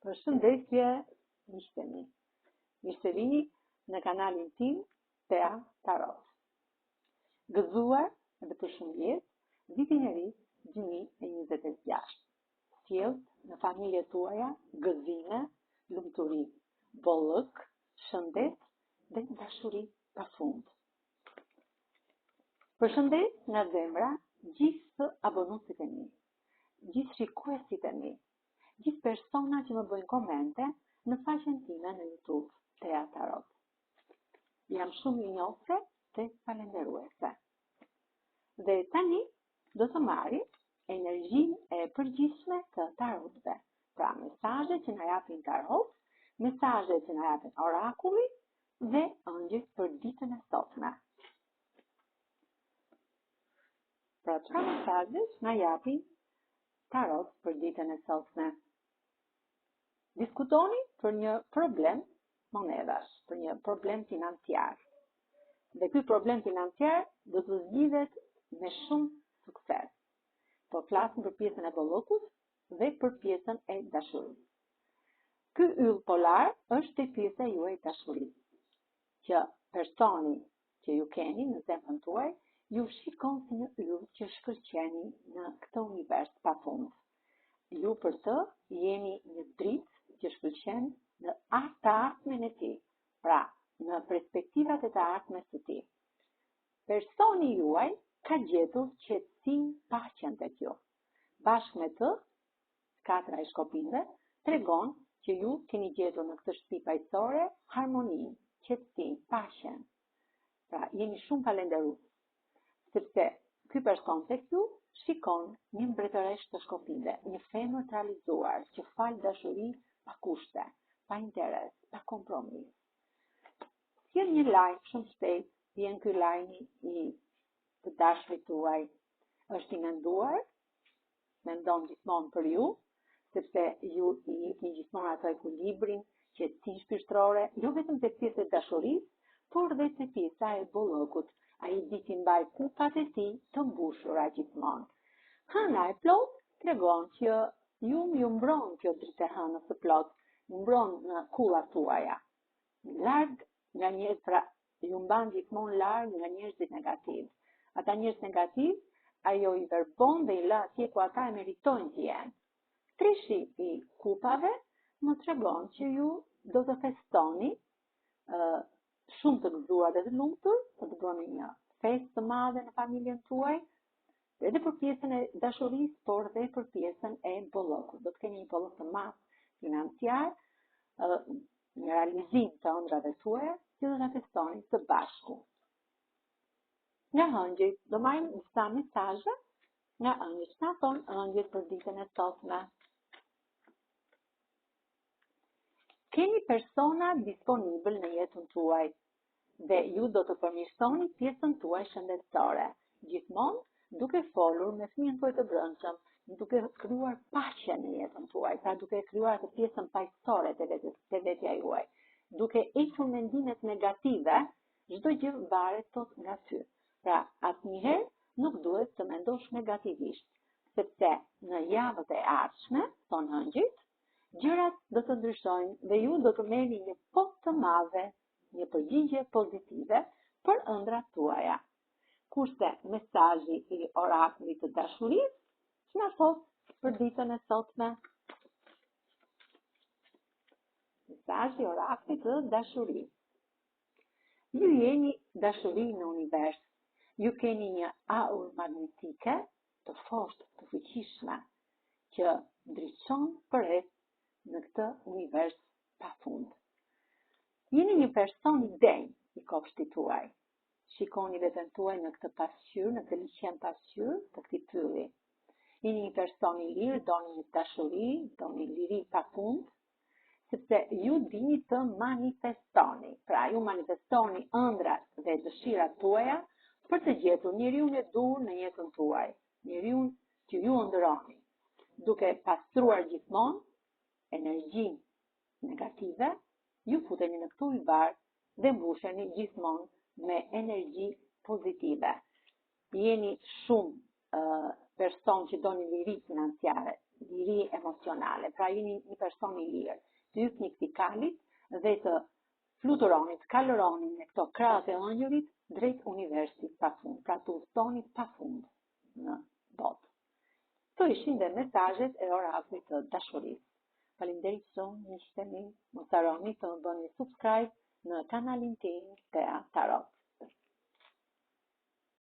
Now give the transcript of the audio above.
Përshëndetje, miqtemi. Mirë se vini në kanalin tim Tea Tarot. Gëzuar dhe përshëndetje, vitin e ri 2026. Sjellët në familjet tuaja gëzime, lumturi, bollëk, shëndet dhe dashuri pafund. Përshëndet nga zemra gjithë abonuesit e mi, gjithë shikuesit e mi, gjithë persona që më bëjnë komente në faqen time në YouTube, Tea Tarot. Jam shumë i njohur dhe falenderuese. Dhe tani do të marrim energjinë e përgjithshme të tarotëve. Pra mesazhet që na japin tarot, mesazhet që na japin orakulli dhe ëngjëjt për ditën e sotme. Pra çfarë mesazhesh na japin tarot për ditën e sotme? Diskutoni për një problem monedash, për një problem financiar. Dhe ky problem financiar do të zgjidhet me shumë sukses. Po flasim për pjesën e bollokut dhe për pjesën e dashurisë. Ky yll polar është te pjesa juaj e dashurisë, që personi që ju keni në zemrën tuaj ju shikon si një yll që shkëlqeni në këtë univers pafund. Ju për të jeni një dritë që shkëlqen në të ardhmen e tij, pra në perspektivat e të ardhmes së tij. Personi juaj ka gjetur qetësinë, paqen tek ju. Bashkë me të, katra e shkopinëve tregon që ju keni gjetur në këtë shtëpi paqësore harmoninë, qetësinë, paqen. Pra jeni shumë falënderues, sepse ky person tek ju shikon një mbretëresh të shkopinëve, një femër të realizuar që fal dashuri pa kushte, pa interes, pa kompromis. Sjell një lajm shumë shpejt, vjen ky lajmi i të dashurit tuaj. Është i menduar, mendon gjithmonë për ju, sepse ju i jepni gjithmonë ato ekuilibrin, qetësinë shpirtërore, jo vetëm te pjesa e dashurisë, por dhe te pjesa e bollokut. Ai di të mbaj kupat e tij të mbushura gjithmonë. Hëna e plot tregon që ju mbron kjo dritë e hënës së plot, mbron në kullat tuaja. Larg nga njerëz, pra ju mban gjithmonë larg nga njerëzit negativ. Ata njerëz negativ, ajo i verbon dhe i lë atje ku ata e meritojnë të jenë. Treshi i kupave më tregon që ju do të festoni shumë të gëzuar dhe të lumtur, do të bëni një festë të madhe në familjen tuaj, edhe për pjesën e dashurisë, por dhe për pjesën e bollokut. Do të keni një bollok të madh financiar, një realizim të ëndrave tuaja, që do ta festoni së bashku. Nga ëngjëjt do marrim disa mesazhe nga ëngjëjt. Na thon ëngjëjt për ditën e sotme. Keni persona disponibël në jetën tuaj dhe ju do të përmirësoni pjesën tuaj shëndetësore, gjithmonë duke folur me fëmijën tuaj të brendshëm, duke krijuar paqe në jetën tuaj, pra duke krijuar atë pjesën paqësore te vetja juaj, duke hequr mendimet negative, çdo gjë varet tot nga ty. Pra asnjëherë nuk duhet të mendosh negativisht, sepse në javët e ardhshme, thonë ëngjëjt, gjërat do të ndryshojnë dhe ju do të merrni një pot të madhe, një përgjigje pozitive për ëndrat tuaja. Kurse mesazhi i orakullit të dashurisë, që na thot për ditën e sotme. Mesazhi i orakullit të dashurisë. Ju jeni dashuri në univers. Ju keni një aurë magnetike të fortë, të fuqishme, që ndriçon përreth në këtë univers pafund. Jeni një person i denjë i kopshtit tuaj. Shikoni veten tuaj në këtë pasqyrë, në këtë liqen pasqyrë të këtij pylli. Jeni një person i lirë, doni një dashuri, doni liri pafund, sepse ju dini të manifestoni. Pra ju manifestoni ëndrat dhe dëshirat tuaja për të gjetur njeriun e dur në jetën tuaj, njeriun që ju ëndrroni, duke pastruar gjithmonë energjinë negative, ju futeni në këtë ujvar dhe mbusheni gjithmonë me energji pozitive. Jeni shumë person që doni liri financiare, liri emocionale. Pra jeni një person i lirë. Të hypni këtij kalit dhe të fluturoni, të kaloroni me këto krahët e ëngjëllit drejt universit pafund. Pra të udhtoni pafund në botë. Këto ishin dhe mesazhet e oracit të dashurisë. Faleminderit shumë, miqtë mi. Mos harroni të bëni subscribe në kanalin tim Tea Tarot.